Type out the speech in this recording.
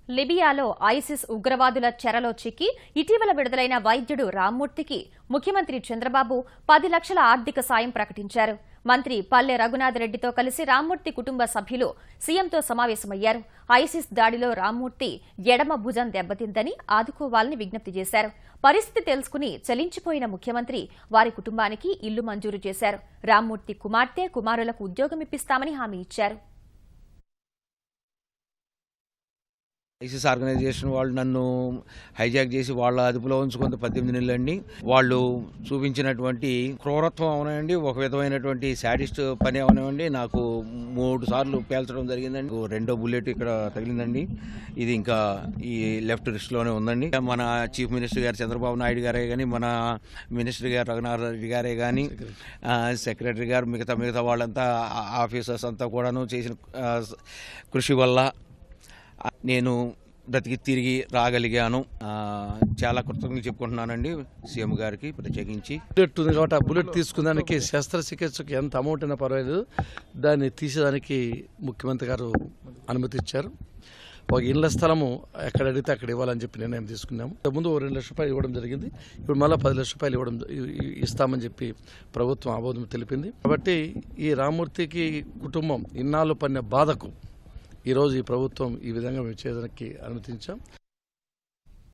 లిబియాలో ISIS ఉగ్రవాదుల చెరలో చిక్కి ఇటీవల విడుదలైన వైద్యుడు రామ్మూర్తికి ముఖ్యమంత్రి చంద్రబాబు 10 లక్షల ఆర్థిక సాయం ప్రకటించారు. మంత్రి పల్లె రఘునాథ్ రెడ్డితో కలిసి రామ్మూర్తి కుటుంబ సభ్యులు సీఎంతో సమావేశమయ్యారు. ఐసిస్ దాడిలో రామ్మూర్తి ఎడమ భుజం దెబ్బతిందని ఆదుకోవాలని విజ్ఞప్తి చేశారు. పరిస్థితి తెలుసుకుని చలించిపోయిన ముఖ్యమంత్రి వారి కుటుంబానికి ఇల్లు మంజూరు చేశారు. రామ్మూర్తి కుమార్తె, కుమారులకు ఉద్యోగం ఇప్పిస్తామని హామీ ఇచ్చారు. ఐసిస్ ఆర్గనైజేషన్ వాళ్ళు నన్ను హైజాక్ చేసి వాళ్ళ అదుపులో ఉంచుకుంది 18 నెలలండి. వాళ్ళు చూపించినటువంటి క్రూరత్వం అవనండి, ఒక విధమైనటువంటి శాడిస్ట్ పని అవనివ్వండి. నాకు 3 సార్లు పేల్చడం జరిగిందండి. రెండో బుల్లెట్ ఇక్కడ తగిలిందండి. ఇది ఇంకా ఈ లెఫ్ట్ రిస్ట్లోనే ఉందండి. మన చీఫ్ మినిస్టర్ గారు చంద్రబాబు నాయుడు గారే కానీ, మన మినిస్టర్ గారు రఘునాథ్ రెడ్డి గారే కానీ, సెక్రటరీ గారు, మిగతా వాళ్ళంతా ఆఫీసర్స్ అంతా కూడాను చేసిన కృషి వల్ల నేను బ్రతికి తిరిగి రాగలిగాను. చాలా కృతజ్ఞతలు చెప్పుకుంటున్నానండి సీఎం గారికి ప్రత్యేకించి. బుల్లెట్ ఉంది కాబట్టి ఆ బుల్లెట్ తీసుకునేదానికి శస్త్రచికిత్సకు ఎంత అమౌంట్ అయినా పర్వాలేదు, దాన్ని తీసేదానికి ముఖ్యమంత్రి గారు అనుమతి ఇచ్చారు. ఒక ఇళ్ల స్థలము ఎక్కడ అడిగితే అక్కడ ఇవ్వాలని చెప్పి నిర్ణయం తీసుకున్నాము. ముందు 2 లక్షల రూపాయలు ఇవ్వడం జరిగింది. ఇప్పుడు మళ్ళీ 10 లక్షల రూపాయలు ఇస్తామని చెప్పి ప్రభుత్వం ఆమోదం తెలిపింది. కాబట్టి ఈ రామ్మూర్తికి కుటుంబం ఇన్నాళ్ళు పడిన బాధకు ఈరోజు ఈ ప్రభుత్వం ఈ విధంగా మేము చేయడానికి అనుమతించాం.